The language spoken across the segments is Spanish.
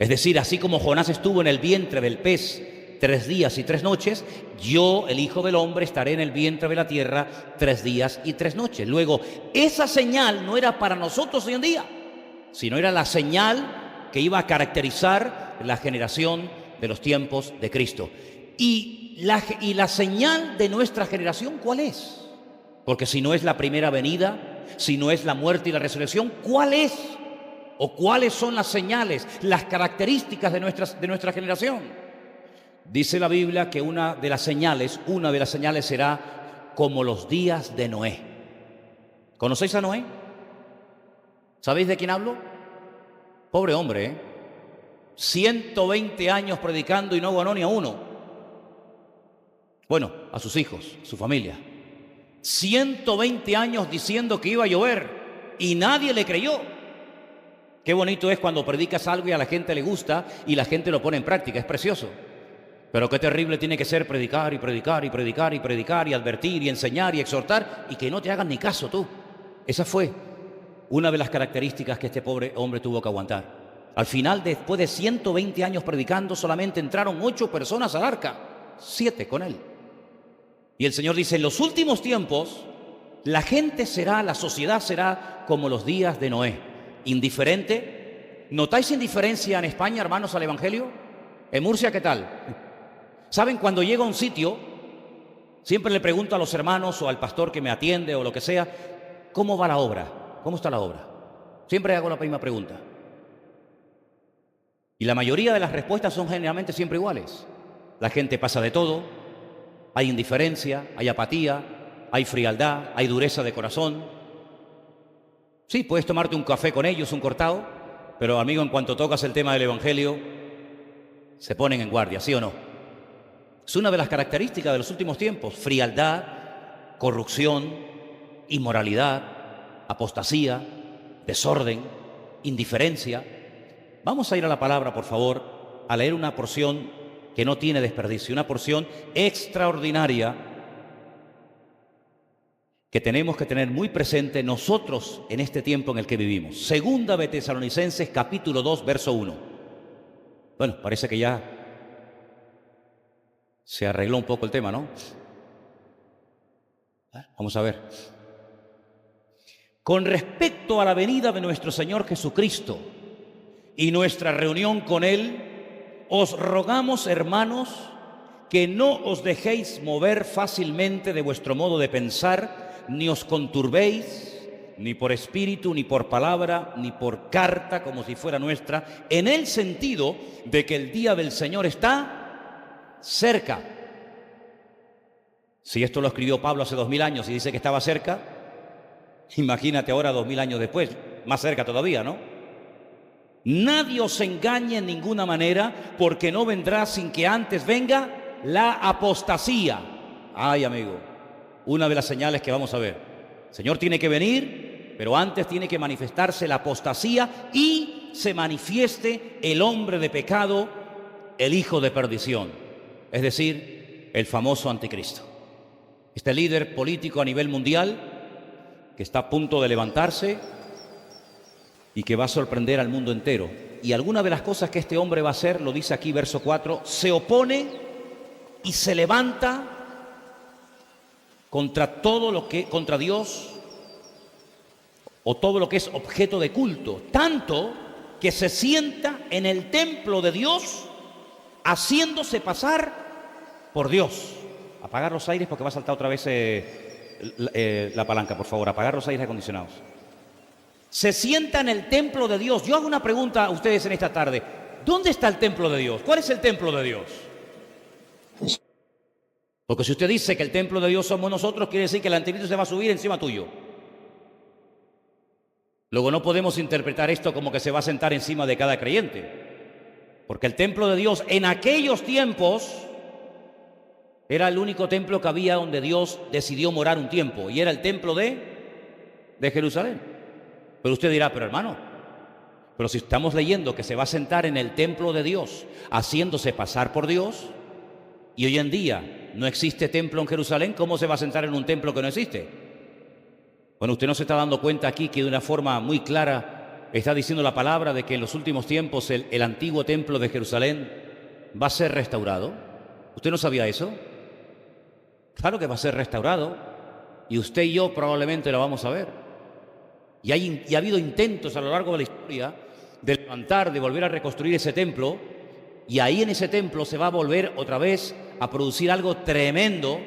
Es decir, así como Jonás estuvo en el vientre del pez 3 días y 3 noches, yo, el Hijo del Hombre, estaré en el vientre de la tierra 3 días y 3 noches. Luego, esa señal no era para nosotros hoy en día, sino era la señal que iba a caracterizar la generación de los tiempos de Cristo. Y la señal de nuestra generación, ¿cuál es? Porque si no es la primera venida, si no es la muerte y la resurrección, ¿cuál es? ¿O cuáles son las señales, las características de nuestra generación? Dice la Biblia que una de las señales será como los días de Noé. ¿Conocéis a Noé? ¿Sabéis de quién hablo? Pobre hombre, ¿eh? 120 años predicando y no ganó ni a uno. Bueno, a sus hijos, su familia. 120 años diciendo que iba a llover y nadie le creyó. Qué bonito es cuando predicas algo y a la gente le gusta y la gente lo pone en práctica, es precioso. Pero qué terrible tiene que ser predicar y predicar y predicar y predicar y advertir y enseñar y exhortar y que no te hagan ni caso tú. Esa fue una de las características que este pobre hombre tuvo que aguantar. Al final, después de 120 años predicando, solamente entraron 8 personas al arca, 7 con él. Y el Señor dice, en los últimos tiempos, la sociedad será como los días de Noé. Indiferente. ¿Notáis indiferencia en España, hermanos, al Evangelio? ¿En Murcia qué tal? ¿Saben? Cuando llego a un sitio, siempre le pregunto a los hermanos o al pastor que me atiende o lo que sea, ¿cómo va la obra? ¿Cómo está la obra? Siempre hago la misma pregunta. Y la mayoría de las respuestas son generalmente siempre iguales. La gente pasa de todo, hay indiferencia, hay apatía, hay frialdad, hay dureza de corazón. Sí, puedes tomarte un café con ellos, un cortado, pero amigo, en cuanto tocas el tema del Evangelio, se ponen en guardia, ¿sí o no? Es una de las características de los últimos tiempos: frialdad, corrupción, inmoralidad, apostasía, desorden, indiferencia. Vamos a ir a la palabra, por favor, a leer una porción que no tiene desperdicio, una porción extraordinaria que tenemos que tener muy presente nosotros en este tiempo en el que vivimos. Segunda de Tesalonicenses, capítulo 2, verso 1. Bueno, parece que ya se arregló un poco el tema, ¿no? Vamos a ver. Con respecto a la venida de nuestro Señor Jesucristo y nuestra reunión con Él, os rogamos, hermanos, que no os dejéis mover fácilmente de vuestro modo de pensar, ni os conturbéis, ni por espíritu, ni por palabra, ni por carta, como si fuera nuestra, en el sentido de que el día del Señor está cerca. Si esto lo escribió Pablo hace 2000 años y dice que estaba cerca, imagínate ahora 2000 años después, más cerca todavía, ¿no? Nadie os engañe en ninguna manera, porque no vendrá sin que antes venga la apostasía. Ay, amigo, una de las señales que vamos a ver. El Señor tiene que venir, pero antes tiene que manifestarse la apostasía y se manifieste el hombre de pecado, el hijo de perdición, es decir, el famoso anticristo. Este líder político a nivel mundial que está a punto de levantarse y que va a sorprender al mundo entero. Y alguna de las cosas que este hombre va a hacer, lo dice aquí verso 4, se opone y se levanta contra contra Dios o todo lo que es objeto de culto, tanto que se sienta en el templo de Dios haciéndose pasar por Dios. Apagar los aires porque va a saltar otra vez la palanca, por favor, apagar los aires acondicionados. Se sienta en el templo de Dios. Yo hago una pregunta a ustedes en esta tarde: ¿dónde está el templo de Dios? ¿Cuál es el templo de Dios? Porque si usted dice que el templo de Dios somos nosotros, quiere decir que el anticristo se va a subir encima tuyo. Luego no podemos interpretar esto como que se va a sentar encima de cada creyente, porque el templo de Dios en aquellos tiempos era el único templo que había donde Dios decidió morar un tiempo, y era el templo de Jerusalén. Pero usted dirá, pero hermano, pero si estamos leyendo que se va a sentar en el templo de Dios haciéndose pasar por Dios, y hoy en día no existe templo en Jerusalén, ¿cómo se va a sentar en un templo que no existe? Bueno, usted no se está dando cuenta aquí que de una forma muy clara Está diciendo la palabra de que en los últimos tiempos el antiguo templo de Jerusalén va a ser restaurado. ¿Usted no sabía eso? Claro que va a ser restaurado y usted y yo probablemente lo vamos a ver. Y ha habido intentos a lo largo de la historia de levantar, de volver a reconstruir ese templo, y ahí en ese templo se va a volver otra vez a producir algo tremendo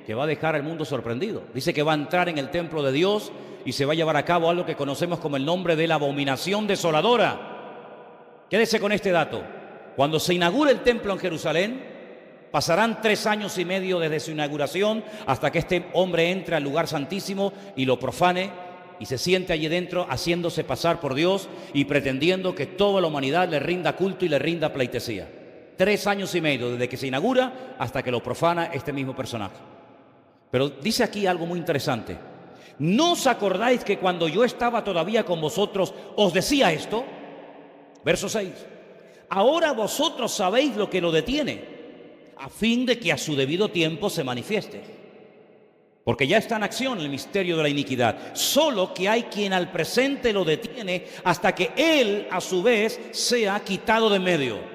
que va a dejar al mundo sorprendido. Dice que va a entrar en el templo de Dios y se va a llevar a cabo algo que conocemos como el nombre de la abominación desoladora. Quédese con este dato. Cuando se inaugure el templo en Jerusalén, pasarán 3 años y medio desde su inauguración hasta que este hombre entre al lugar santísimo y lo profane y se siente allí dentro haciéndose pasar por Dios y pretendiendo que toda la humanidad le rinda culto y le rinda pleitesía. 3 años y medio desde que se inaugura hasta que lo profana este mismo personaje. Pero dice aquí algo muy interesante. ¿No os acordáis que cuando yo estaba todavía con vosotros os decía esto? Verso 6. Ahora vosotros sabéis lo que lo detiene, a fin de que a su debido tiempo se manifieste. Porque ya está en acción el misterio de la iniquidad. Solo que hay quien al presente lo detiene hasta que él a su vez sea quitado de medio.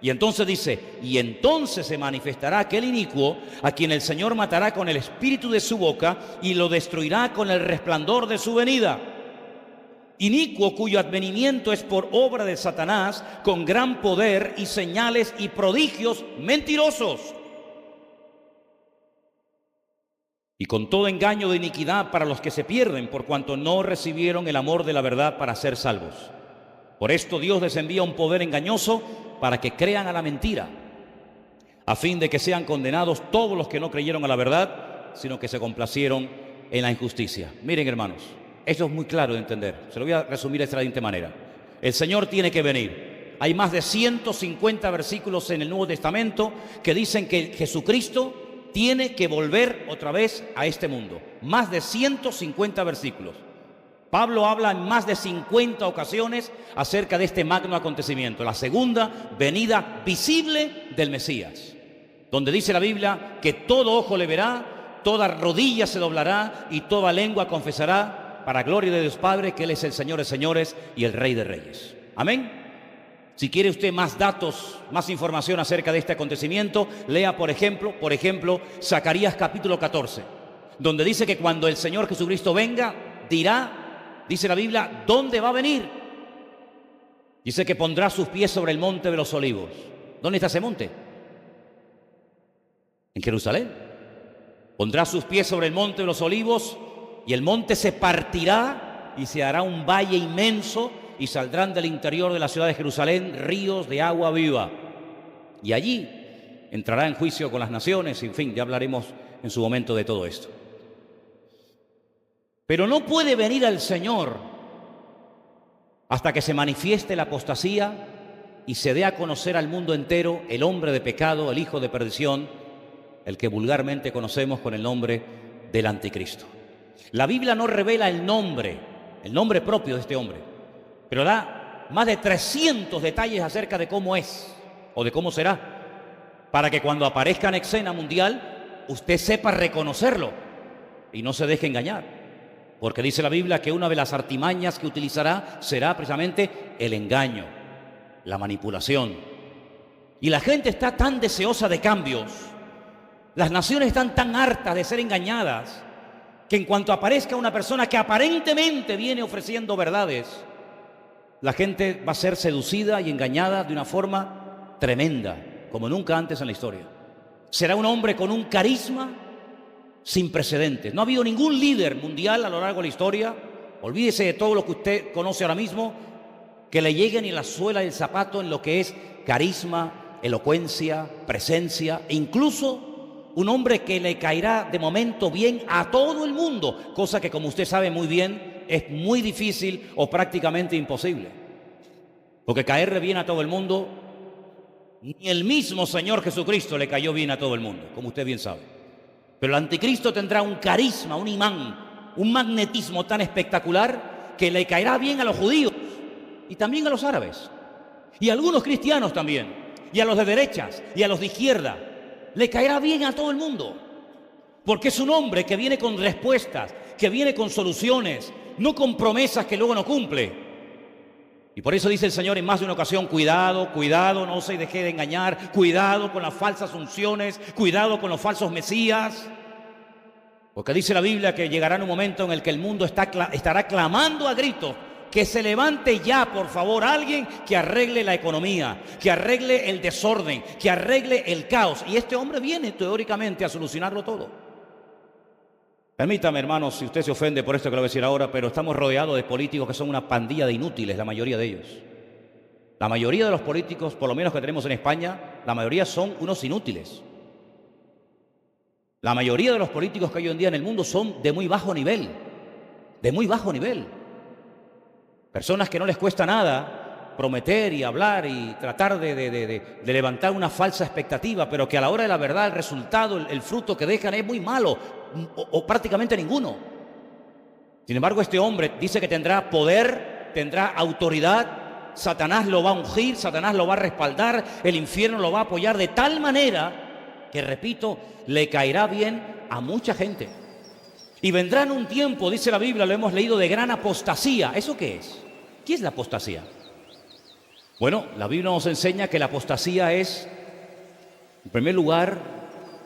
Y entonces dice, y entonces se manifestará aquel inicuo a quien el Señor matará con el espíritu de su boca y lo destruirá con el resplandor de su venida. Inicuo cuyo advenimiento es por obra de Satanás, con gran poder y señales y prodigios mentirosos, y con todo engaño de iniquidad para los que se pierden, por cuanto no recibieron el amor de la verdad para ser salvos. Por esto Dios les envía un poder engañoso para que crean a la mentira, a fin de que sean condenados todos los que no creyeron a la verdad, sino que se complacieron en la injusticia. Miren, hermanos, esto es muy claro de entender. Se lo voy a resumir de esta siguiente manera. El Señor tiene que venir. Hay más de 150 versículos en el Nuevo Testamento que dicen que Jesucristo tiene que volver otra vez a este mundo. Más de 150 versículos. Pablo habla en más de 50 ocasiones acerca de este magno acontecimiento, la segunda venida visible del Mesías, donde dice la Biblia que todo ojo le verá, toda rodilla se doblará y toda lengua confesará, para gloria de Dios Padre, que Él es el Señor de señores y el Rey de reyes. Amén. Si quiere usted más datos, más información acerca de este acontecimiento, lea por ejemplo, Zacarías capítulo 14, donde dice que cuando el Señor Jesucristo venga, dirá, dice la Biblia, ¿dónde va a venir? Dice que pondrá sus pies sobre el monte de los olivos. ¿Dónde está ese monte? En Jerusalén. Pondrá sus pies sobre el monte de los olivos y el monte se partirá y se hará un valle inmenso y saldrán del interior de la ciudad de Jerusalén ríos de agua viva. Y allí entrará en juicio con las naciones, en fin, ya hablaremos en su momento de todo esto. Pero no puede venir al Señor hasta que se manifieste la apostasía y se dé a conocer al mundo entero el hombre de pecado, el hijo de perdición, el que vulgarmente conocemos con el nombre del anticristo. La Biblia no revela el nombre propio de este hombre, pero da más de 300 detalles acerca de cómo es o de cómo será, para que cuando aparezca en escena mundial usted sepa reconocerlo y no se deje engañar. Porque dice la Biblia que una de las artimañas que utilizará será precisamente el engaño, la manipulación. Y la gente está tan deseosa de cambios, las naciones están tan hartas de ser engañadas, que en cuanto aparezca una persona que aparentemente viene ofreciendo verdades, la gente va a ser seducida y engañada de una forma tremenda, como nunca antes en la historia. Será un hombre con un carisma sin precedentes. No ha habido ningún líder mundial a lo largo de la historia, olvídese de todo lo que usted conoce ahora mismo, que le llegue ni la suela del zapato en lo que es carisma, elocuencia, presencia, e incluso un hombre que le caerá de momento bien a todo el mundo, cosa que, como usted sabe muy bien, es muy difícil o prácticamente imposible. Porque caerle bien a todo el mundo, ni el mismo Señor Jesucristo le cayó bien a todo el mundo, como usted bien sabe. Pero el anticristo tendrá un carisma, un imán, un magnetismo tan espectacular que le caerá bien a los judíos y también a los árabes y a algunos cristianos también, y a los de derechas y a los de izquierda. Le caerá bien a todo el mundo, porque es un hombre que viene con respuestas, que viene con soluciones, no con promesas que luego no cumple. Y por eso dice el Señor en más de una ocasión, cuidado, cuidado, no se deje de engañar, cuidado con las falsas unciones, cuidado con los falsos mesías. Porque dice la Biblia que llegará un momento en el que el mundo estará clamando a gritos que se levante ya, por favor, alguien que arregle la economía, que arregle el desorden, que arregle el caos. Y este hombre viene teóricamente a solucionarlo todo. Permítame, hermanos, si usted se ofende por esto que le voy a decir ahora, pero estamos rodeados de políticos que son una pandilla de inútiles, la mayoría de ellos. La mayoría de los políticos, por lo menos que tenemos en España, la mayoría son unos inútiles. La mayoría de los políticos que hay hoy en día en el mundo son de muy bajo nivel, de muy bajo nivel. Personas que no les cuesta nada prometer y hablar y tratar de levantar una falsa expectativa, pero que a la hora de la verdad el resultado, el fruto que dejan es muy malo o prácticamente ninguno. Sin embargo, este hombre dice que tendrá poder, tendrá autoridad, Satanás lo va a ungir, Satanás lo va a respaldar, el infierno lo va a apoyar de tal manera que, repito, le caerá bien a mucha gente. Y vendrá en un tiempo, dice la Biblia, lo hemos leído, de gran apostasía. ¿Eso qué es? ¿Qué es la apostasía? Bueno, la Biblia nos enseña que la apostasía es, en primer lugar,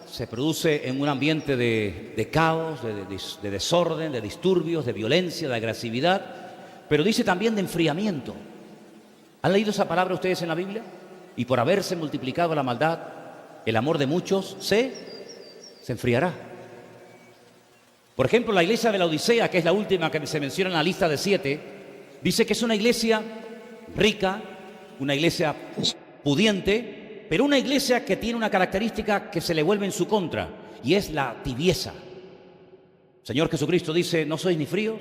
se produce en un ambiente de caos, de desorden, de disturbios, de violencia, de agresividad, pero dice también de enfriamiento. ¿Han leído esa palabra ustedes en la Biblia? Y por haberse multiplicado la maldad, el amor de muchos se enfriará. Por ejemplo, la iglesia de la Odisea, que es la última que se menciona en la lista de 7, dice que es una iglesia rica, una iglesia pudiente, pero una iglesia que tiene una característica que se le vuelve en su contra, y es la tibieza. Señor Jesucristo dice, no sois ni fríos,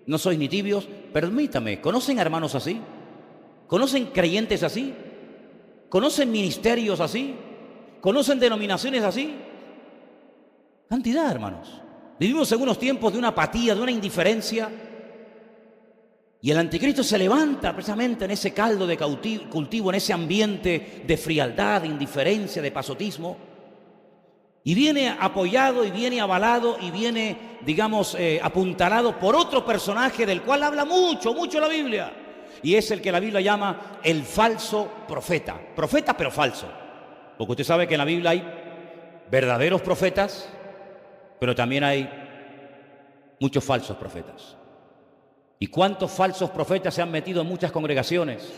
no sois ni tibios. Permítame, ¿conocen hermanos así? ¿Conocen creyentes así? ¿Conocen ministerios así? ¿Conocen denominaciones así? Cantidad, hermanos. Vivimos en unos tiempos de una apatía, de una indiferencia. Y el anticristo se levanta precisamente en ese caldo de cultivo, en ese ambiente de frialdad, de indiferencia, de pasotismo. Y viene apoyado y viene avalado y viene, digamos, apuntalado por otro personaje del cual habla mucho la Biblia. Y es el que la Biblia llama el falso profeta. Profeta pero falso. Porque usted sabe que en la Biblia hay verdaderos profetas, pero también hay muchos falsos profetas. ¿Y cuántos falsos profetas se han metido en muchas congregaciones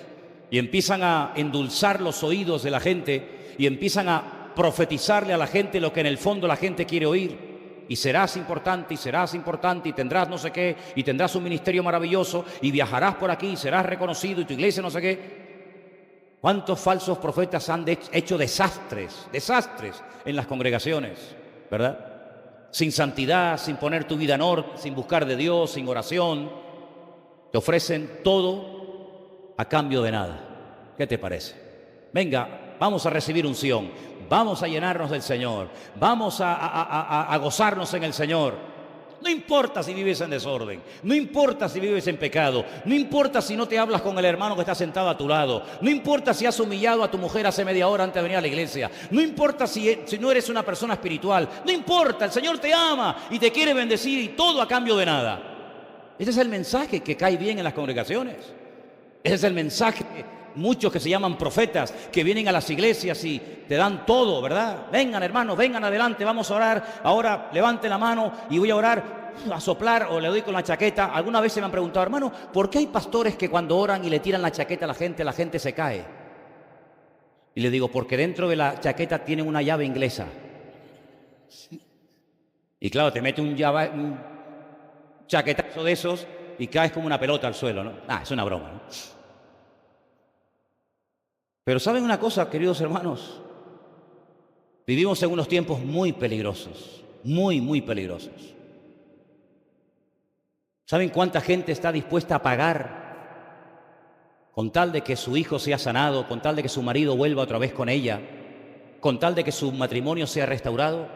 y empiezan a endulzar los oídos de la gente y empiezan a profetizarle a la gente lo que en el fondo la gente quiere oír? Y serás importante y tendrás no sé qué y tendrás un ministerio maravilloso y viajarás por aquí y serás reconocido y tu iglesia no sé qué. ¿Cuántos falsos profetas han hecho desastres en las congregaciones, verdad? Sin santidad, sin poner tu vida en orden, sin buscar de Dios, sin oración. Te ofrecen todo a cambio de nada. ¿Qué te parece? Venga, vamos a recibir unción, vamos a llenarnos del Señor, vamos a gozarnos en el Señor. No importa si vives en desorden, no importa si vives en pecado, no importa si no te hablas con el hermano que está sentado a tu lado, no importa si has humillado a tu mujer hace media hora antes de venir a la iglesia, no importa si no eres una persona espiritual, no importa, el Señor te ama y te quiere bendecir y todo a cambio de nada. Ese es el mensaje que cae bien en las congregaciones. Ese es el mensaje de muchos que se llaman profetas, que vienen a las iglesias y te dan todo, ¿verdad? Vengan, hermanos, vengan adelante, vamos a orar. Ahora levante la mano y voy a orar, a soplar o le doy con la chaqueta. Alguna vez se me han preguntado, hermano, ¿por qué hay pastores que cuando oran y le tiran la chaqueta a la gente se cae? Y le digo, porque dentro de la chaqueta tienen una llave inglesa. Y claro, te mete un chaquetazo de esos y caes como una pelota al suelo, ¿no? Es una broma, ¿no? Pero ¿saben una cosa, queridos hermanos? Vivimos en unos tiempos muy peligrosos, muy peligrosos. ¿Saben cuánta gente está dispuesta a pagar con tal de que su hijo sea sanado, con tal de que su marido vuelva otra vez con ella, con tal de que su matrimonio sea restaurado?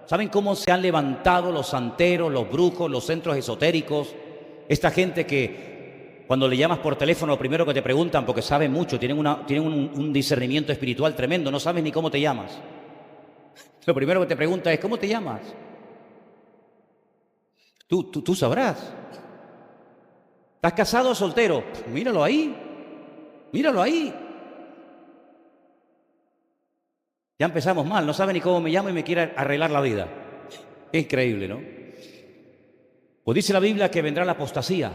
¿Saben cómo se han levantado los santeros, los brujos, los centros esotéricos? Esta gente que cuando le llamas por teléfono lo primero que te preguntan, porque saben mucho, tienen un discernimiento espiritual tremendo, no sabes ni cómo te llamas. Lo primero que te pregunta es, ¿cómo te llamas? Tú sabrás. ¿Estás casado o soltero? Míralo ahí. Míralo ahí. Ya empezamos mal, no sabe ni cómo me llamo y me quiere arreglar la vida. Es increíble, ¿no? Pues dice la Biblia que vendrá la apostasía.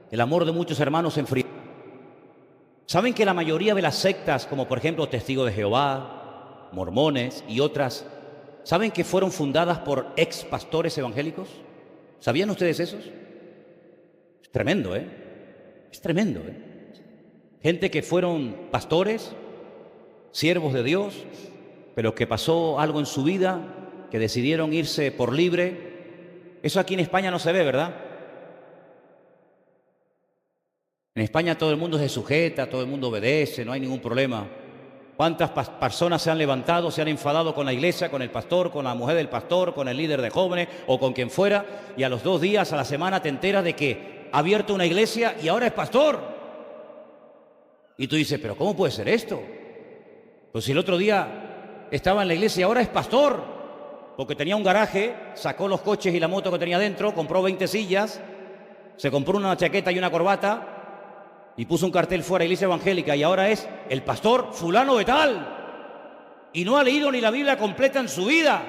El amor de muchos hermanos se enfriará. ¿Saben que la mayoría de las sectas, como por ejemplo Testigos de Jehová, Mormones y otras, saben que fueron fundadas por ex pastores evangélicos? ¿Sabían ustedes esos? Es tremendo, ¿eh? Es tremendo, ¿eh? Gente que fueron pastores, siervos de Dios, pero que pasó algo en su vida, que decidieron irse por libre. Eso aquí en España no se ve, ¿verdad? En España todo el mundo se sujeta, todo el mundo obedece, no hay ningún problema. ¿Cuántas personas se han levantado, se han enfadado con la iglesia, con el pastor, con la mujer del pastor, con el líder de jóvenes o con quien fuera? Y a los 2 días, a la semana, te enteras de que ha abierto una iglesia y ahora es pastor. Y tú dices, ¿pero cómo puede ser esto? Pues si el otro día estaba en la iglesia y ahora es pastor, porque tenía un garaje, sacó los coches y la moto que tenía dentro, compró 20 sillas, se compró una chaqueta y una corbata y puso un cartel fuera, iglesia evangélica, y ahora es el pastor fulano de tal. Y no ha leído ni la Biblia completa en su vida.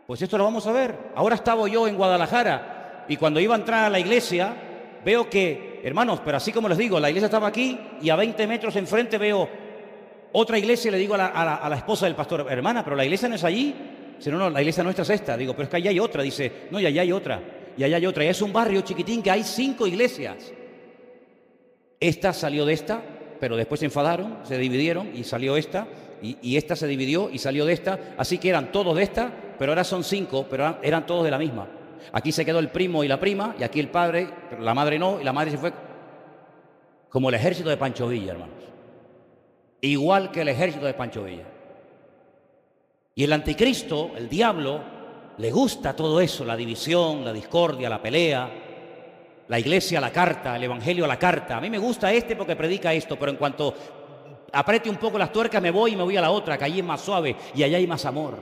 Pues esto lo vamos a ver. Ahora estaba yo en Guadalajara y cuando iba a entrar a la iglesia, veo que, hermanos, pero así como les digo, la iglesia estaba aquí y a 20 metros enfrente veo otra iglesia y le digo a la esposa del pastor, hermana, pero la iglesia no es allí. Dice, no, la iglesia nuestra es esta. Digo, pero es que allá hay otra. Dice, no, y allá hay otra. Y allá hay otra. Y es un barrio chiquitín que hay 5 iglesias. Esta salió de esta, pero después se enfadaron, se dividieron y salió esta. Y esta se dividió y salió de esta. Así que eran todos de esta, pero ahora son 5, pero eran todos de la misma. Aquí se quedó el primo y la prima, y aquí el padre, pero la madre no, y la madre se fue como el ejército de Pancho Villa, hermanos. Igual que el ejército de Pancho Villa. Y el anticristo, el diablo, le gusta todo eso, la división, la discordia, la pelea, la iglesia a la carta, el evangelio a la carta. A mí me gusta porque predica esto, pero en cuanto apriete un poco las tuercas me voy a la otra, que allí es más suave y allá hay más amor.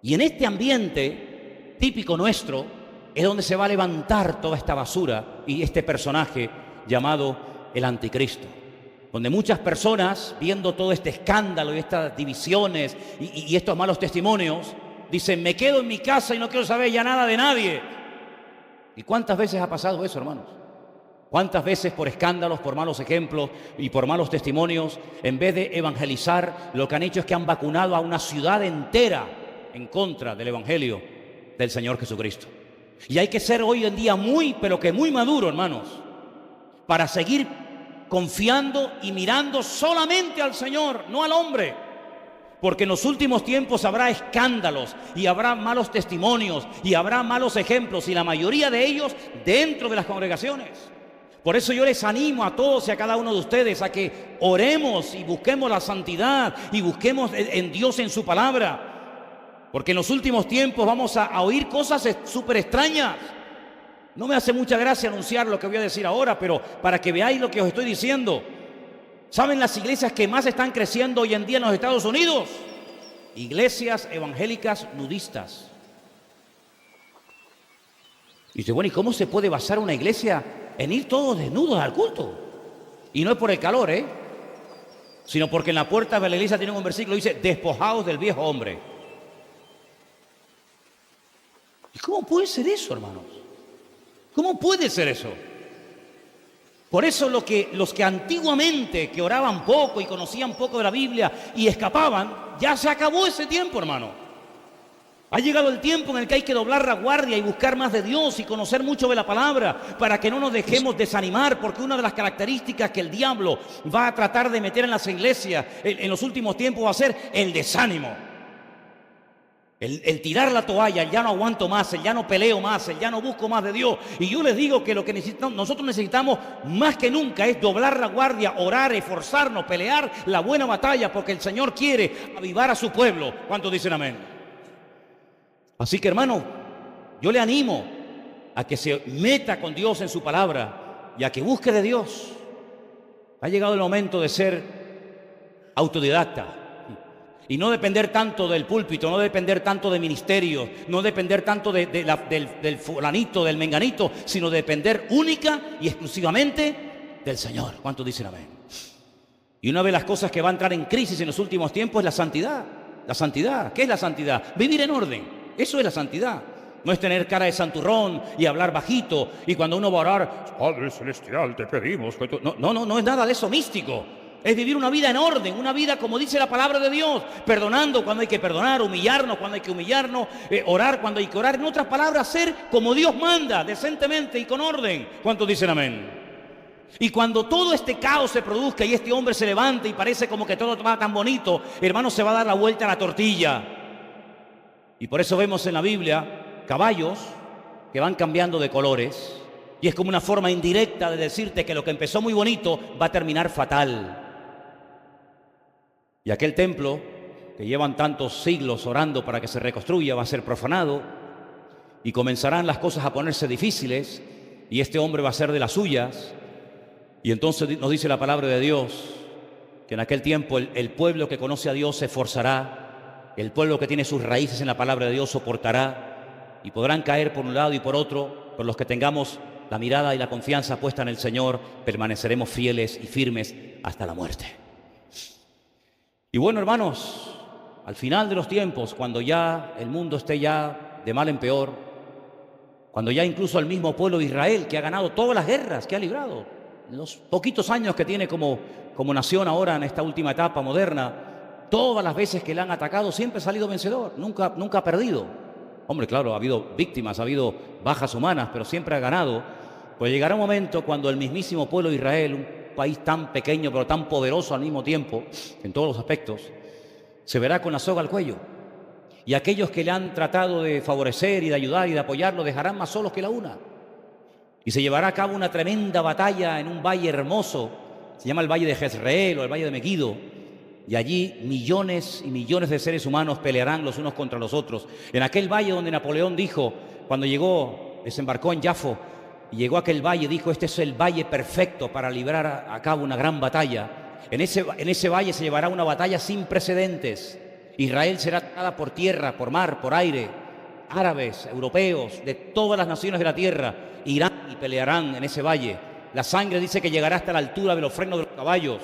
Y en este ambiente típico nuestro es donde se va a levantar toda esta basura y este personaje llamado el anticristo. Donde muchas personas, viendo todo este escándalo y estas divisiones y estos malos testimonios, dicen, me quedo en mi casa y no quiero saber ya nada de nadie. ¿Y cuántas veces ha pasado eso, hermanos? ¿Cuántas veces por escándalos, por malos ejemplos y por malos testimonios, en vez de evangelizar, lo que han hecho es que han vacunado a una ciudad entera en contra del evangelio del Señor Jesucristo? Y hay que ser hoy en día pero que muy maduro, hermanos, para seguir confiando y mirando solamente al Señor, no al hombre. Porque en los últimos tiempos habrá escándalos y habrá malos testimonios y habrá malos ejemplos, y la mayoría de ellos dentro de las congregaciones. Por eso yo les animo a todos y a cada uno de ustedes a que oremos y busquemos la santidad y busquemos en Dios, en su palabra. Porque en los últimos tiempos vamos a oír cosas súper extrañas. No me hace mucha gracia anunciar lo que voy a decir ahora, pero para que veáis lo que os estoy diciendo. ¿Saben las iglesias que más están creciendo hoy en día en los Estados Unidos? Iglesias evangélicas nudistas. Y dice, bueno, ¿y cómo se puede basar una iglesia en ir todos desnudos al culto? Y no es por el calor, sino porque en la puerta de la iglesia tienen un versículo que dice, despojaos del viejo hombre. ¿Y cómo puede ser eso, hermanos? ¿Cómo puede ser eso? Por eso los que antiguamente, que oraban poco y conocían poco de la Biblia y escapaban, ya se acabó ese tiempo, hermano. Ha llegado el tiempo en el que hay que doblar la guardia y buscar más de Dios y conocer mucho de la palabra para que no nos dejemos desanimar, porque una de las características que el diablo va a tratar de meter en las iglesias en los últimos tiempos va a ser el desánimo. El tirar la toalla, el ya no aguanto más, el ya no peleo más, el ya no busco más de Dios. Y yo les digo que lo que nosotros necesitamos más que nunca es doblar la guardia, orar, esforzarnos, pelear la buena batalla, porque el Señor quiere avivar a su pueblo. ¿Cuántos dicen amén? Así que, hermano, yo le animo a que se meta con Dios en su palabra y a que busque de Dios. Ha llegado el momento de ser autodidacta. Y no depender tanto del púlpito, no depender tanto de ministerios, no depender tanto del fulanito, del menganito, sino depender única y exclusivamente del Señor. ¿Cuántos dicen amén? Y una de las cosas que va a entrar en crisis en los últimos tiempos es la santidad. La santidad. ¿Qué es la santidad? Vivir en orden. Eso es la santidad. No es tener cara de santurrón y hablar bajito. Y cuando uno va a orar, Padre Celestial, te pedimos que tú... No es nada de eso místico. Es vivir una vida en orden, una vida como dice la palabra de Dios, perdonando cuando hay que perdonar, humillarnos cuando hay que humillarnos, orar cuando hay que orar. En otras palabras, ser como Dios manda, decentemente y con orden. ¿Cuántos dicen amén? Y cuando todo este caos se produzca y este hombre se levante y parece como que todo va tan bonito, hermano, se va a dar la vuelta a la tortilla. Y por eso vemos en la Biblia caballos que van cambiando de colores. Y es como una forma indirecta de decirte que lo que empezó muy bonito va a terminar fatal. Y aquel templo que llevan tantos siglos orando para que se reconstruya va a ser profanado y comenzarán las cosas a ponerse difíciles y este hombre va a ser de las suyas. Y entonces nos dice la palabra de Dios que en aquel tiempo el pueblo que conoce a Dios se esforzará, el pueblo que tiene sus raíces en la palabra de Dios soportará y podrán caer por un lado y por otro, pero los que tengamos la mirada y la confianza puesta en el Señor permaneceremos fieles y firmes hasta la muerte. Y bueno, hermanos, al final de los tiempos, cuando ya el mundo esté ya de mal en peor, cuando ya incluso el mismo pueblo de Israel, que ha ganado todas las guerras que ha librado, en los poquitos años que tiene como nación ahora en esta última etapa moderna, todas las veces que le han atacado siempre ha salido vencedor, nunca ha perdido. Hombre, claro, ha habido víctimas, ha habido bajas humanas, pero siempre ha ganado. Pues llegará un momento cuando el mismísimo pueblo de Israel, un país tan pequeño pero tan poderoso al mismo tiempo, en todos los aspectos, se verá con la soga al cuello. Y aquellos que le han tratado de favorecer y de ayudar y de apoyar lo dejarán más solos que la una. Y se llevará a cabo una tremenda batalla en un valle hermoso, se llama el Valle de Jezreel o el Valle de Megiddo, y allí millones y millones de seres humanos pelearán los unos contra los otros. En aquel valle donde Napoleón dijo, cuando llegó, desembarcó en Jafo, y llegó a aquel valle, dijo, este es el valle perfecto para librar a cabo una gran batalla. En ese valle se llevará una batalla sin precedentes. Israel será atacada por tierra, por mar, por aire. Árabes, europeos, de todas las naciones de la tierra irán y pelearán en ese valle. La sangre dice que llegará hasta la altura de los frenos de los caballos.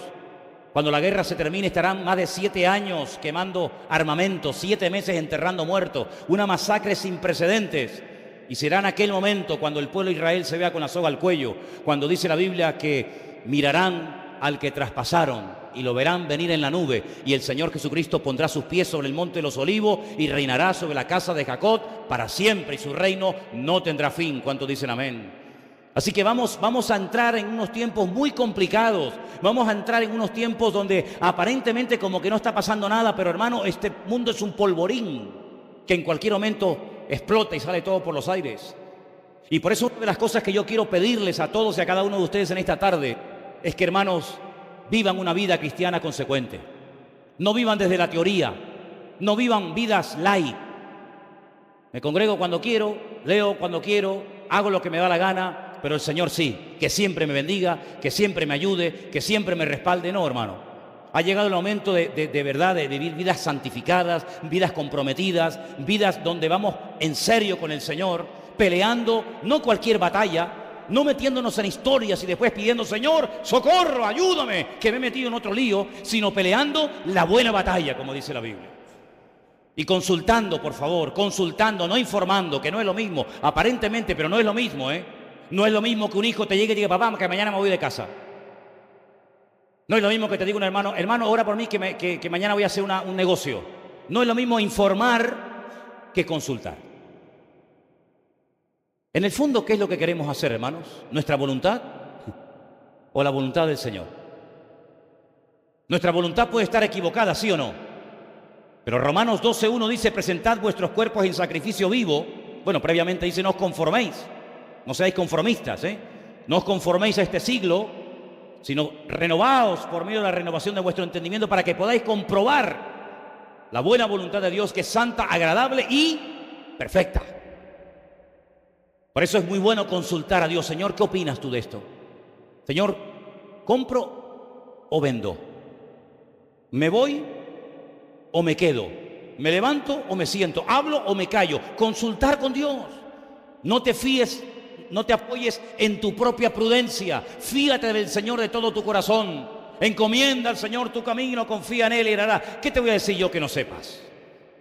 Cuando la guerra se termine estarán más de 7 años quemando armamento, 7 meses enterrando muertos, una masacre sin precedentes. Y será en aquel momento cuando el pueblo de Israel se vea con la soga al cuello, cuando dice la Biblia que mirarán al que traspasaron y lo verán venir en la nube, y el Señor Jesucristo pondrá sus pies sobre el monte de los olivos y reinará sobre la casa de Jacob para siempre, y su reino no tendrá fin. ¿Cuántos dicen amén? Así que vamos a entrar en unos tiempos muy complicados, vamos a entrar en unos tiempos donde aparentemente como que no está pasando nada, pero hermano, este mundo es un polvorín que en cualquier momento explota y sale todo por los aires. Y por eso una de las cosas que yo quiero pedirles a todos y a cada uno de ustedes en esta tarde es que, hermanos, vivan una vida cristiana consecuente. No vivan desde la teoría, no vivan vidas light. Me congrego cuando quiero, leo cuando quiero, hago lo que me da la gana, pero el Señor sí, que siempre me bendiga, que siempre me ayude, que siempre me respalde. No, hermano. Ha llegado el momento de verdad de vivir vidas santificadas, vidas comprometidas, vidas donde vamos en serio con el Señor, peleando no cualquier batalla, no metiéndonos en historias y después pidiendo, Señor, socorro, ayúdame, que me he metido en otro lío, sino peleando la buena batalla, como dice la Biblia. Y consultando, por favor, consultando, no informando, que no es lo mismo, aparentemente, pero no es lo mismo, ¿eh? No es lo mismo que un hijo te llegue y diga, papá, que mañana me voy de casa. No es lo mismo que te diga un hermano, ora por mí que mañana voy a hacer un negocio. No es lo mismo informar que consultar. En el fondo, ¿qué es lo que queremos hacer, hermanos? ¿Nuestra voluntad o la voluntad del Señor? Nuestra voluntad puede estar equivocada, ¿sí o no? Pero Romanos 12:1 dice, presentad vuestros cuerpos en sacrificio vivo. Bueno, previamente dice, no os conforméis, no seáis conformistas, no os conforméis a este siglo, sino renovaos por medio de la renovación de vuestro entendimiento para que podáis comprobar la buena voluntad de Dios, que es santa, agradable y perfecta. Por eso es muy bueno consultar a Dios. Señor, ¿qué opinas tú de esto? Señor, ¿compro o vendo? ¿Me voy o me quedo? ¿Me levanto o me siento? ¿Hablo o me callo? Consultar con Dios. No te fíes no te apoyes en tu propia prudencia. Fíate del Señor de todo tu corazón. Encomienda al Señor tu camino, confía en Él y Él hará. ¿Qué te voy a decir yo que no sepas?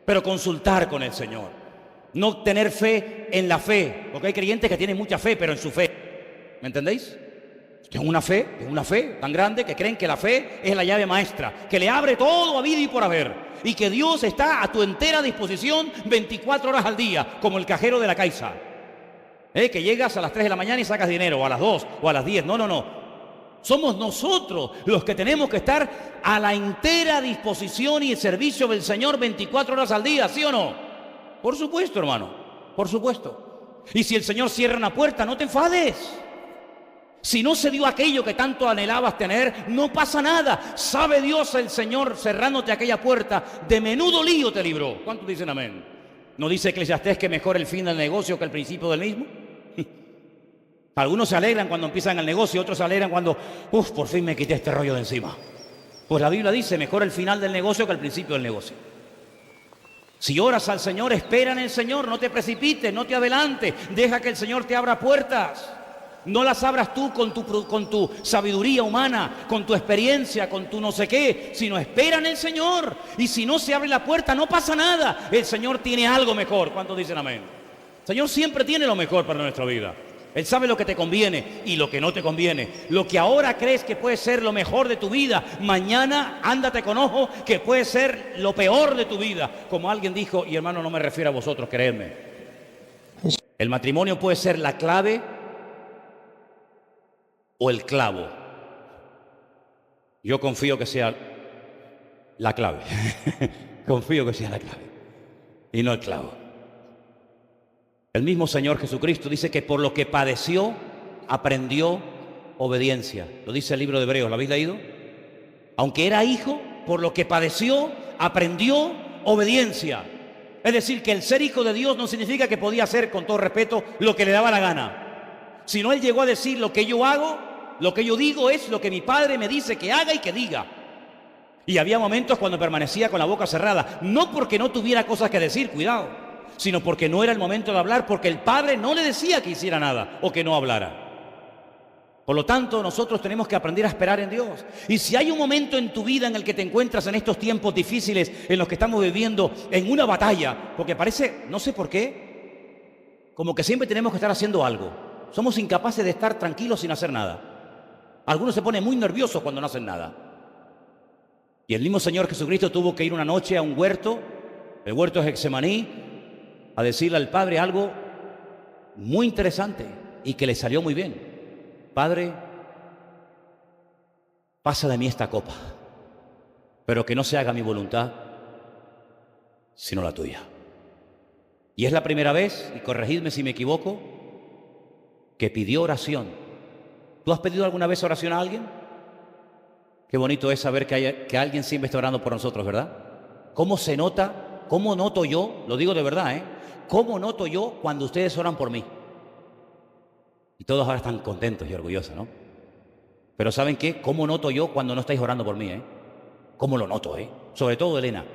Pero consultar con el Señor. No tener fe en la fe, porque hay creyentes que tienen mucha fe, pero en su fe. ¿Me entendéis? Tengo una fe tan grande que creen que la fe es la llave maestra, que le abre todo a vida y por haber, y que Dios está a tu entera disposición 24 horas al día, como el cajero de la Caixa. Que llegas a las 3 de la mañana y sacas dinero, o a las 2 o a las 10. No. Somos nosotros los que tenemos que estar a la entera disposición y el servicio del Señor 24 horas al día, ¿sí o no? Por supuesto, hermano, por supuesto. Y si el Señor cierra una puerta, no te enfades. Si no se dio aquello que tanto anhelabas tener, no pasa nada. Sabe Dios, el Señor, cerrándote aquella puerta, de menudo lío te libró. ¿Cuántos dicen amén? ¿No dice Eclesiastés que mejor el fin del negocio que el principio del mismo? Algunos se alegran cuando empiezan el negocio, otros se alegran cuando, por fin me quité este rollo de encima. Pues la Biblia dice, mejor el final del negocio que el principio del negocio. Si oras al Señor, espera en el Señor, no te precipites, no te adelantes, deja que el Señor te abra puertas. No las abras tú con tu sabiduría humana, con tu experiencia, con tu no sé qué, sino espera en el Señor. Y si no se abre la puerta, no pasa nada. El Señor tiene algo mejor. ¿Cuántos dicen amén? El Señor siempre tiene lo mejor para nuestra vida. Él sabe lo que te conviene y lo que no te conviene. Lo que ahora crees que puede ser lo mejor de tu vida, mañana ándate con ojo que puede ser lo peor de tu vida. Como alguien dijo, y hermano, no me refiero a vosotros, creedme. El matrimonio puede ser la clave o el clavo. Yo confío que sea la clave. Confío que sea la clave y no el clavo. El mismo Señor Jesucristo dice que por lo que padeció, aprendió obediencia. Lo dice el libro de Hebreos, ¿lo habéis leído? Aunque era hijo, por lo que padeció, aprendió obediencia. Es decir, que el ser hijo de Dios no significa que podía hacer, con todo respeto, lo que le daba la gana. Sino Él llegó a decir, lo que yo hago, lo que yo digo es lo que mi Padre me dice que haga y que diga. Y había momentos cuando permanecía con la boca cerrada, no porque no tuviera cosas que decir, cuidado, sino porque no era el momento de hablar, porque el Padre no le decía que hiciera nada o que no hablara. Por lo tanto, nosotros tenemos que aprender a esperar en Dios. Y si hay un momento en tu vida en el que te encuentras en estos tiempos difíciles en los que estamos viviendo en una batalla, porque parece, no sé por qué, como que siempre tenemos que estar haciendo algo. Somos incapaces de estar tranquilos sin hacer nada. Algunos se ponen muy nerviosos cuando no hacen nada. Y el mismo Señor Jesucristo tuvo que ir una noche a un huerto, el huerto de Getsemaní, a decirle al Padre algo muy interesante y que le salió muy bien. Padre, pasa de mí esta copa, pero que no se haga mi voluntad, sino la tuya. Y es la primera vez, y corregidme si me equivoco, que pidió oración. ¿Tú has pedido alguna vez oración a alguien? Qué bonito es saber que alguien siempre está orando por nosotros, ¿verdad? ¿Cómo se nota? ¿Cómo noto yo? Lo digo de verdad, ¿Cómo noto yo cuando ustedes oran por mí? Y todos ahora están contentos y orgullosos, ¿no? Pero ¿saben qué? ¿Cómo noto yo cuando no estáis orando por mí, ¿Cómo lo noto, Sobre todo Elena.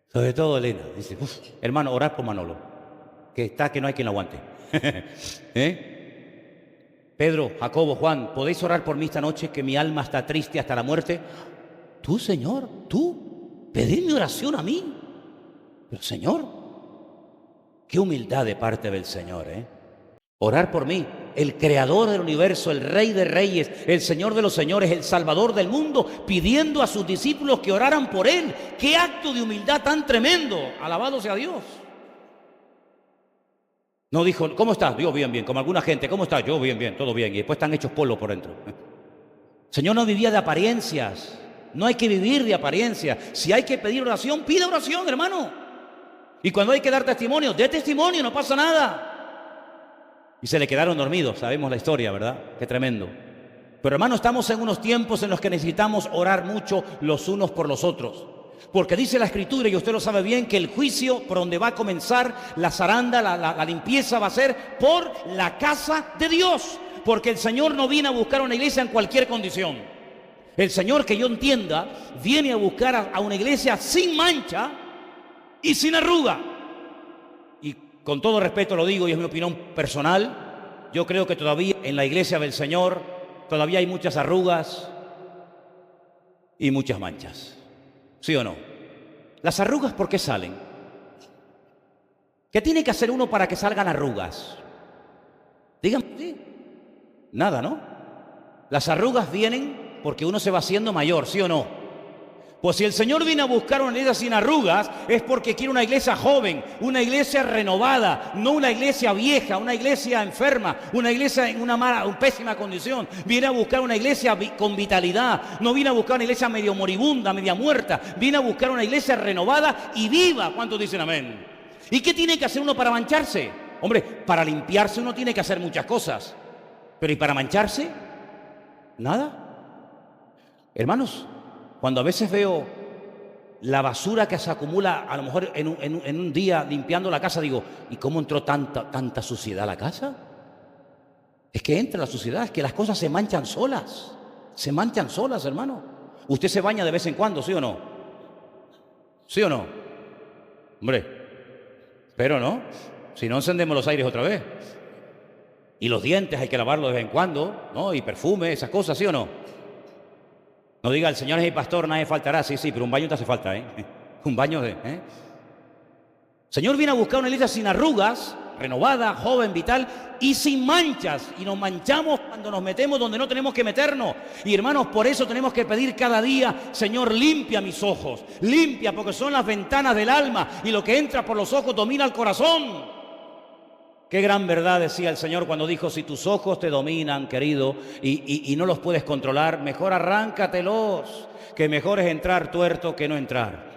Sobre todo Elena. Dice, hermano, orad por Manolo, que está que no hay quien lo aguante. Pedro, Jacobo, Juan, ¿podéis orar por mí esta noche que mi alma está triste hasta la muerte? Tú, Señor, tú, pedidme oración a mí. Pero, Señor, qué humildad de parte del Señor, Orar por mí, el creador del universo, el rey de reyes, el señor de los señores, el salvador del mundo, pidiendo a sus discípulos que oraran por él. ¡Qué acto de humildad tan tremendo! Alabado sea Dios. No dijo, ¿cómo estás? Yo bien, como alguna gente, ¿cómo estás? Yo bien, todo bien. Y después están hechos polvo por dentro. El Señor no vivía de apariencias. No hay que vivir de apariencias. Si hay que pedir oración, pida oración, hermano. Y cuando hay que dar testimonio, dé testimonio, no pasa nada. Y se le quedaron dormidos, sabemos la historia, ¿verdad? Qué tremendo. Pero hermano, estamos en unos tiempos en los que necesitamos orar mucho los unos por los otros. Porque dice la Escritura, y usted lo sabe bien, que el juicio por donde va a comenzar la zaranda, la limpieza va a ser por la casa de Dios. Porque el Señor no viene a buscar una iglesia en cualquier condición. El Señor, que yo entienda, viene a buscar a una iglesia sin mancha y sin arruga. Y con todo respeto lo digo y es mi opinión personal, yo creo que todavía en la iglesia del Señor todavía hay muchas arrugas y muchas manchas. ¿Sí o no? ¿Las arrugas por qué salen? ¿Qué tiene que hacer uno para que salgan arrugas? Díganme, ¿sí? Nada, ¿no? Las arrugas vienen porque uno se va haciendo mayor, ¿sí o no? Pues si el Señor viene a buscar una iglesia sin arrugas, es porque quiere una iglesia joven, una iglesia renovada, no una iglesia vieja, una iglesia enferma, una iglesia en una pésima condición. Viene a buscar una iglesia con vitalidad, no viene a buscar una iglesia medio moribunda, media muerta, viene a buscar una iglesia renovada y viva. ¿Cuántos dicen amén? ¿Y qué tiene que hacer uno para mancharse? Hombre, para limpiarse uno tiene que hacer muchas cosas, pero ¿y para mancharse? Nada. Hermanos, cuando a veces veo la basura que se acumula a lo mejor en un día limpiando la casa, digo, ¿y cómo entró tanta suciedad a la casa? Es que entra la suciedad, es que las cosas se manchan solas. Se manchan solas, hermano. ¿Usted se baña de vez en cuando, sí o no? ¿Sí o no? Hombre, pero no. Si no, encendemos los aires otra vez. Y los dientes hay que lavarlos de vez en cuando, ¿no? Y perfume, esas cosas, ¿sí o no? No diga, el Señor es mi pastor, nadie faltará. Sí, pero un baño te hace falta, ¿eh? Un baño de... El Señor viene a buscar una iglesia sin arrugas, renovada, joven, vital y sin manchas. Y nos manchamos cuando nos metemos donde no tenemos que meternos. Y hermanos, por eso tenemos que pedir cada día, Señor, limpia mis ojos. Limpia, porque son las ventanas del alma. Y lo que entra por los ojos domina el corazón. Qué gran verdad decía el Señor cuando dijo, si tus ojos te dominan, querido, y no los puedes controlar, mejor arráncatelos, que mejor es entrar tuerto que no entrar.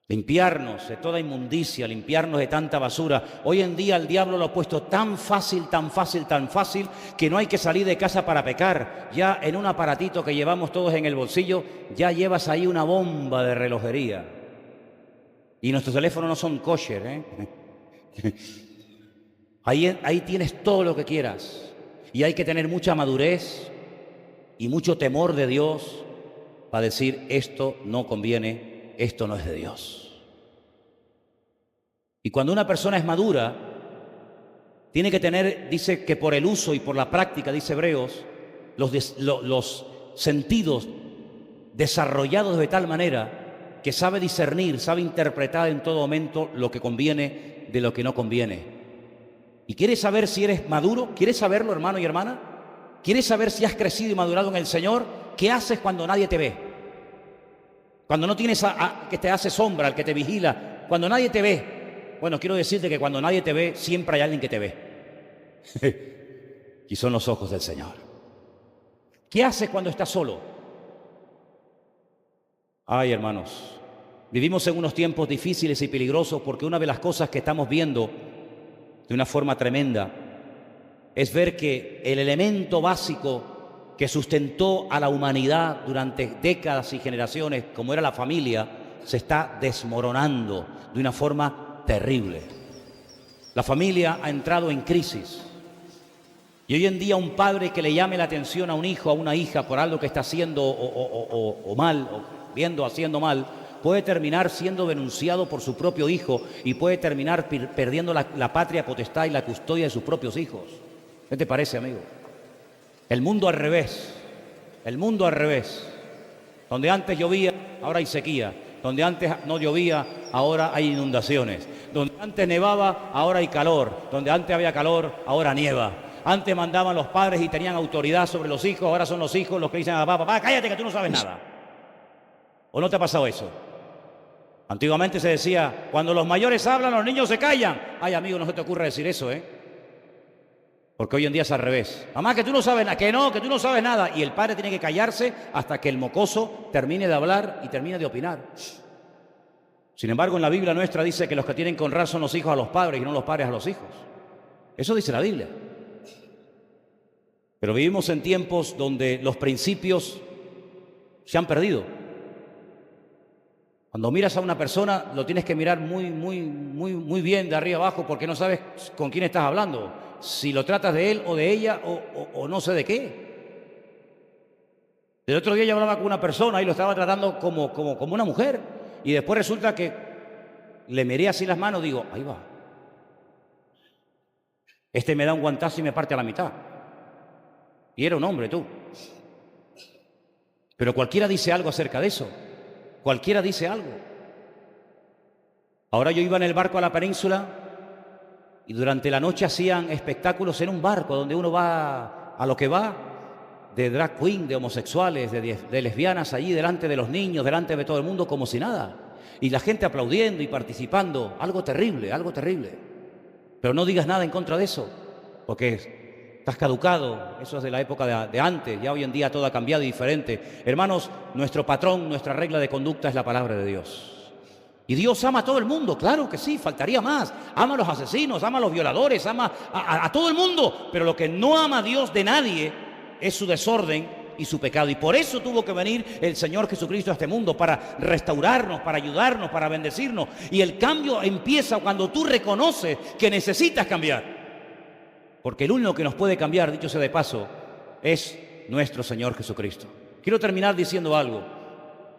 Limpiarnos de toda inmundicia, limpiarnos de tanta basura. Hoy en día el diablo lo ha puesto tan fácil, que no hay que salir de casa para pecar. Ya en un aparatito que llevamos todos en el bolsillo, ya llevas ahí una bomba de relojería. Y nuestros teléfonos no son kosher, ¿eh? Ahí tienes todo lo que quieras. Y hay que tener mucha madurez y mucho temor de Dios para decir, esto no conviene, esto no es de Dios. Y cuando una persona es madura, tiene que tener, dice que por el uso y por la práctica, dice Hebreos, los sentidos desarrollados de tal manera que sabe discernir, sabe interpretar en todo momento lo que conviene de lo que no conviene. ¿Y quieres saber si eres maduro? ¿Quieres saberlo, hermano y hermana? ¿Quieres saber si has crecido y madurado en el Señor? ¿Qué haces cuando nadie te ve? Cuando no tienes que te hace sombra, al que te vigila, cuando nadie te ve. Bueno, quiero decirte que cuando nadie te ve, siempre hay alguien que te ve. Y son los ojos del Señor. ¿Qué haces cuando estás solo? Ay, hermanos, vivimos en unos tiempos difíciles y peligrosos porque una de las cosas que estamos viendo de una forma tremenda es ver que el elemento básico que sustentó a la humanidad durante décadas y generaciones, como era la familia, se está desmoronando de una forma terrible. La familia ha entrado en crisis. Y hoy en día un padre que le llame la atención a un hijo, a una hija por algo que está haciendo o mal, o haciendo mal, puede terminar siendo denunciado por su propio hijo y puede terminar perdiendo la patria potestad y la custodia de sus propios hijos. ¿Qué te parece, amigo? El mundo al revés. El mundo al revés. Donde antes llovía, ahora hay sequía. Donde antes no llovía, ahora hay inundaciones. Donde antes nevaba, ahora hay calor. Donde antes había calor, ahora nieva. Antes mandaban los padres y tenían autoridad sobre los hijos, ahora son los hijos los que dicen a papá, cállate que tú no sabes nada. ¿O no te ha pasado eso? Antiguamente se decía, cuando los mayores hablan, los niños se callan. Ay, amigo, no se te ocurra decir eso, ¿eh? Porque hoy en día es al revés. Mamá, que tú no sabes nada, que tú no sabes nada. Y el padre tiene que callarse hasta que el mocoso termine de hablar y termine de opinar. Sin embargo, en la Biblia nuestra dice que los que tienen que honrar son los hijos a los padres y no los padres a los hijos. Eso dice la Biblia. Pero vivimos en tiempos donde los principios se han perdido. Cuando miras a una persona, lo tienes que mirar muy bien de arriba abajo porque no sabes con quién estás hablando. Si lo tratas de él o de ella o no sé de qué. El otro día yo hablaba con una persona y lo estaba tratando como una mujer. Y después resulta que le miré así las manos, digo, ahí va. Este me da un guantazo y me parte a la mitad. Y era un hombre, tú. Pero cualquiera dice algo acerca de eso. Cualquiera dice algo. Ahora yo iba en el barco a la península y durante la noche hacían espectáculos en un barco donde uno va a lo que va, de drag queen, de homosexuales, de lesbianas allí delante de los niños, delante de todo el mundo como si nada. Y la gente aplaudiendo y participando. Algo terrible, algo terrible. Pero no digas nada en contra de eso, porque estás caducado. Eso es de la época de antes. Ya hoy en día todo ha cambiado y diferente. Hermanos, nuestro patrón, nuestra regla de conducta es la palabra de Dios. Y Dios ama a todo el mundo, claro que sí, faltaría más. Ama a los asesinos, ama a los violadores, ama a todo el mundo. Pero lo que no ama a Dios de nadie es su desorden y su pecado. Y por eso tuvo que venir el Señor Jesucristo a este mundo, para restaurarnos, para ayudarnos, para bendecirnos. Y el cambio empieza cuando tú reconoces que necesitas cambiar. Porque el único que nos puede cambiar, dicho sea de paso, es nuestro Señor Jesucristo. Quiero terminar diciendo algo.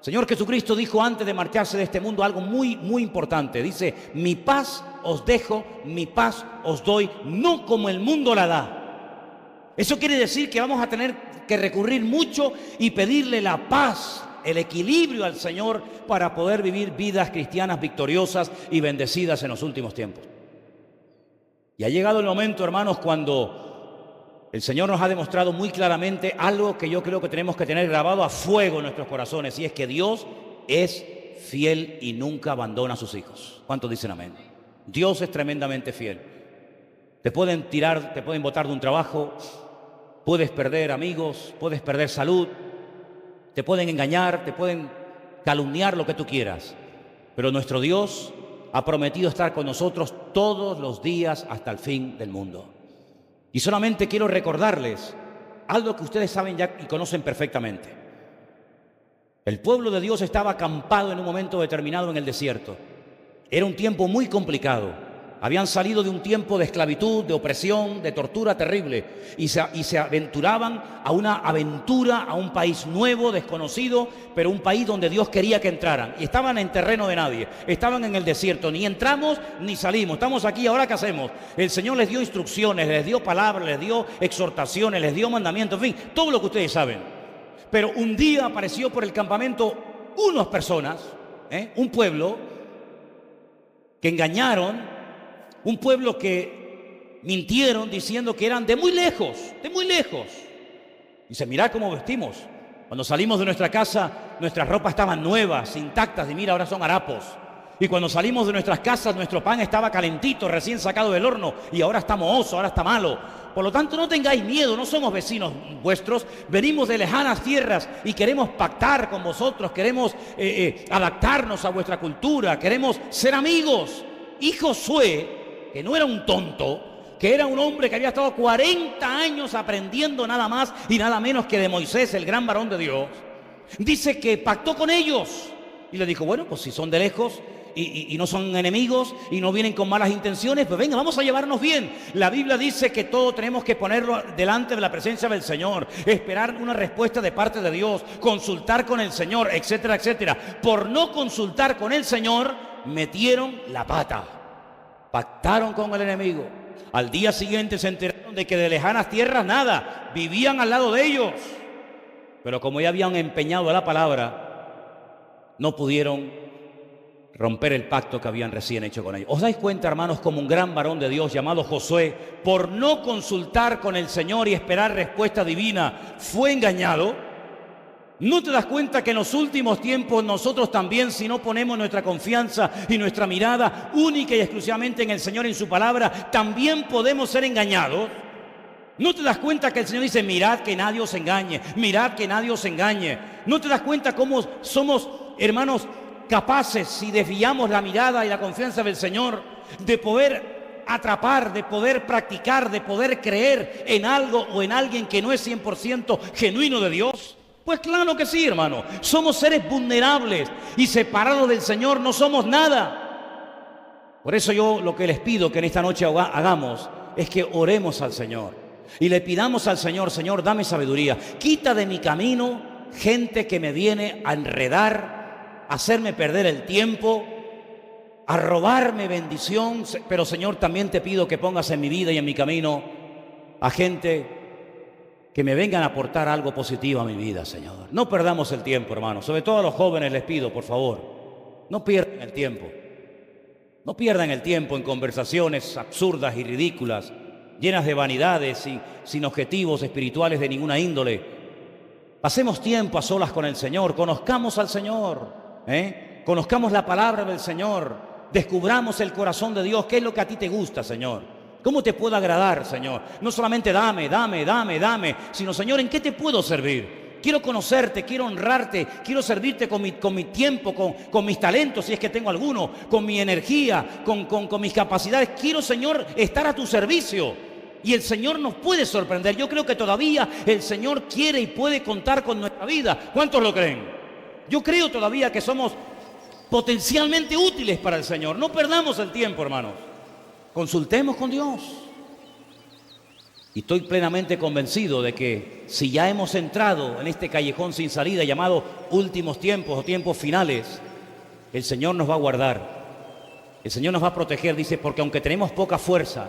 Señor Jesucristo dijo antes de marcharse de este mundo algo muy, muy importante. Dice, mi paz os dejo, mi paz os doy, no como el mundo la da. Eso quiere decir que vamos a tener que recurrir mucho y pedirle la paz, el equilibrio al Señor para poder vivir vidas cristianas victoriosas y bendecidas en los últimos tiempos. Y ha llegado el momento, hermanos, cuando el Señor nos ha demostrado muy claramente algo que yo creo que tenemos que tener grabado a fuego en nuestros corazones, y es que Dios es fiel y nunca abandona a sus hijos. ¿Cuántos dicen amén? Dios es tremendamente fiel. Te pueden tirar, te pueden botar de un trabajo, puedes perder amigos, puedes perder salud, te pueden engañar, te pueden calumniar, lo que tú quieras. Pero nuestro Dios ha prometido estar con nosotros todos los días hasta el fin del mundo. Y solamente quiero recordarles algo que ustedes saben ya y conocen perfectamente. El pueblo de Dios estaba acampado en un momento determinado en el desierto. Era un tiempo muy complicado. Habían salido de un tiempo de esclavitud, de opresión, de tortura terrible. Y se aventuraban a una aventura, a un país nuevo, desconocido, pero un país donde Dios quería que entraran. Y estaban en terreno de nadie. Estaban en el desierto. Ni entramos ni salimos. Estamos aquí, ¿ahora qué hacemos? El Señor les dio instrucciones, les dio palabras, les dio exhortaciones, les dio mandamientos, en fin, todo lo que ustedes saben. Pero un día apareció por el campamento unas personas, un pueblo que engañaron, un pueblo que mintieron diciendo que eran de muy lejos, de muy lejos. Dice, mirá cómo vestimos. Cuando salimos de nuestra casa, nuestras ropas estaban nuevas, intactas, y mira, ahora son harapos. Y cuando salimos de nuestras casas, nuestro pan estaba calentito, recién sacado del horno, y ahora está mohoso, ahora está malo. Por lo tanto, no tengáis miedo, no somos vecinos vuestros, venimos de lejanas tierras y queremos pactar con vosotros, queremos adaptarnos a vuestra cultura, queremos ser amigos. Y Josué, que no era un tonto, que era un hombre que había estado 40 años aprendiendo nada más y nada menos que de Moisés, el gran varón de Dios, dice que pactó con ellos y le dijo, bueno, pues si son de lejos y no son enemigos y no vienen con malas intenciones, pues venga, vamos a llevarnos bien. La Biblia dice que todo tenemos que ponerlo delante de la presencia del Señor, esperar una respuesta de parte de Dios, consultar con el Señor, etcétera, etcétera. Por no consultar con el Señor, metieron la pata. Pactaron con el enemigo. Al día siguiente se enteraron de que de lejanas tierras nada, vivían al lado de ellos. Pero como ya habían empeñado la palabra, no pudieron romper el pacto que habían recién hecho con ellos. ¿Os dais cuenta, hermanos, como un gran varón de Dios llamado Josué, por no consultar con el Señor y esperar respuesta divina, fue engañado? ¿No te das cuenta que en los últimos tiempos nosotros también, si no ponemos nuestra confianza y nuestra mirada única y exclusivamente en el Señor y en su palabra, también podemos ser engañados? ¿No te das cuenta que el Señor dice, mirad que nadie os engañe, mirad que nadie os engañe? ¿No te das cuenta cómo somos, hermanos, capaces, si desviamos la mirada y la confianza del Señor, de poder atrapar, de poder practicar, de poder creer en algo o en alguien que no es 100% genuino de Dios? Pues claro que sí, hermano. Somos seres vulnerables y separados del Señor no somos nada. Por eso yo lo que les pido que en esta noche hagamos es que oremos al Señor y le pidamos al Señor, Señor, dame sabiduría. Quita de mi camino gente que me viene a enredar, a hacerme perder el tiempo, a robarme bendición, pero Señor, también te pido que pongas en mi vida y en mi camino a gente que me vengan a aportar algo positivo a mi vida, Señor. No perdamos el tiempo, hermanos. Sobre todo a los jóvenes les pido, por favor, no pierdan el tiempo. No pierdan el tiempo en conversaciones absurdas y ridículas, llenas de vanidades y sin objetivos espirituales de ninguna índole. Pasemos tiempo a solas con el Señor, conozcamos al Señor, conozcamos la palabra del Señor, descubramos el corazón de Dios. ¿Qué es lo que a ti te gusta, Señor? ¿Cómo te puedo agradar, Señor? No solamente dame, sino, Señor, ¿en qué te puedo servir? Quiero conocerte, quiero honrarte, quiero servirte con mi tiempo, con mis talentos, si es que tengo alguno, con mi energía, con mis capacidades. Quiero, Señor, estar a tu servicio. Y el Señor nos puede sorprender. Yo creo que todavía el Señor quiere y puede contar con nuestra vida. ¿Cuántos lo creen? Yo creo todavía que somos potencialmente útiles para el Señor. No perdamos el tiempo, hermanos. Consultemos con Dios. Y estoy plenamente convencido de que si ya hemos entrado en este callejón sin salida llamado últimos tiempos o tiempos finales, el Señor nos va a guardar. El Señor nos va a proteger, dice, porque aunque tenemos poca fuerza,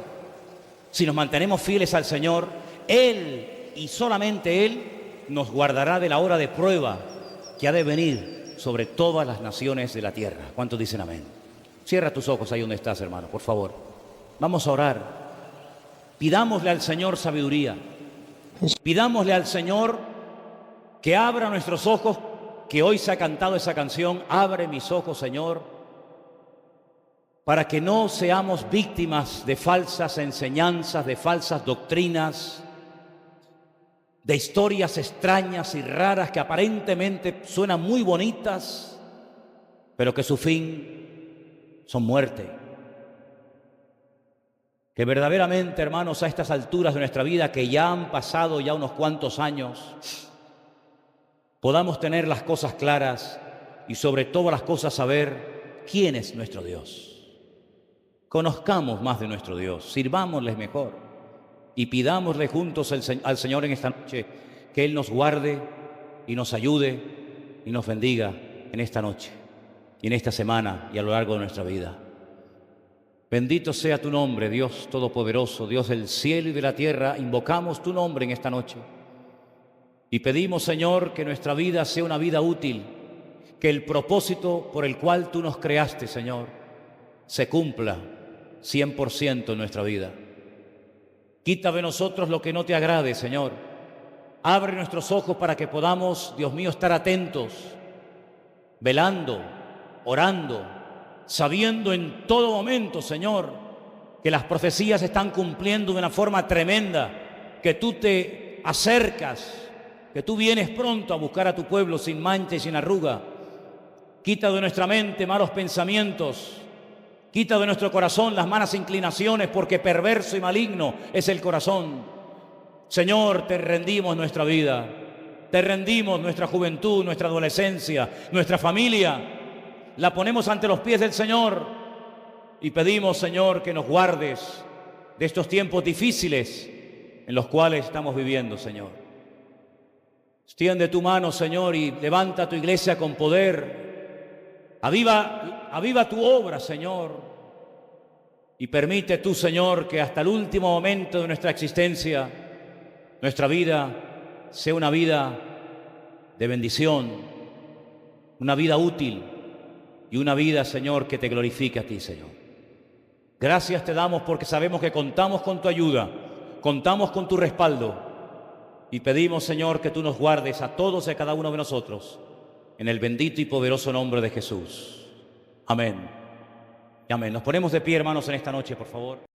si nos mantenemos fieles al Señor, Él y solamente Él nos guardará de la hora de prueba que ha de venir sobre todas las naciones de la tierra. ¿Cuántos dicen amén? Cierra tus ojos ahí donde estás, hermano, por favor. Vamos a orar. Pidámosle al Señor sabiduría. Pidámosle al Señor que abra nuestros ojos, que hoy se ha cantado esa canción, abre mis ojos, Señor, para que no seamos víctimas de falsas enseñanzas, de falsas doctrinas, de historias extrañas y raras que aparentemente suenan muy bonitas, pero que su fin son muerte. Que verdaderamente, hermanos, a estas alturas de nuestra vida, que ya han pasado ya unos cuantos años, podamos tener las cosas claras y sobre todas las cosas saber quién es nuestro Dios. Conozcamos más de nuestro Dios, sirvámosle mejor y pidámosle juntos al Señor en esta noche que Él nos guarde y nos ayude y nos bendiga en esta noche y en esta semana y a lo largo de nuestra vida. Bendito sea tu nombre, Dios Todopoderoso, Dios del cielo y de la tierra. Invocamos tu nombre en esta noche y pedimos, Señor, que nuestra vida sea una vida útil, que el propósito por el cual tú nos creaste, Señor, se cumpla 100% en nuestra vida. Quita de nosotros lo que no te agrade, Señor. Abre nuestros ojos para que podamos, Dios mío, estar atentos, velando, orando, sabiendo en todo momento, Señor, que las profecías se están cumpliendo de una forma tremenda, que tú te acercas, que tú vienes pronto a buscar a tu pueblo sin mancha y sin arruga. Quita de nuestra mente malos pensamientos, quita de nuestro corazón las malas inclinaciones, porque perverso y maligno es el corazón. Señor, te rendimos nuestra vida, te rendimos nuestra juventud, nuestra adolescencia, nuestra familia. La ponemos ante los pies del Señor y pedimos, Señor, que nos guardes de estos tiempos difíciles en los cuales estamos viviendo, Señor. Extiende tu mano, Señor, y levanta tu iglesia con poder. Aviva tu obra, Señor. Y permite tú, Señor, que hasta el último momento de nuestra existencia, nuestra vida sea una vida de bendición, una vida útil y una vida, Señor, que te glorifique a ti, Señor. Gracias te damos porque sabemos que contamos con tu ayuda, contamos con tu respaldo y pedimos, Señor, que tú nos guardes a todos y a cada uno de nosotros en el bendito y poderoso nombre de Jesús. Amén. Y amén. Nos ponemos de pie, hermanos, en esta noche, por favor.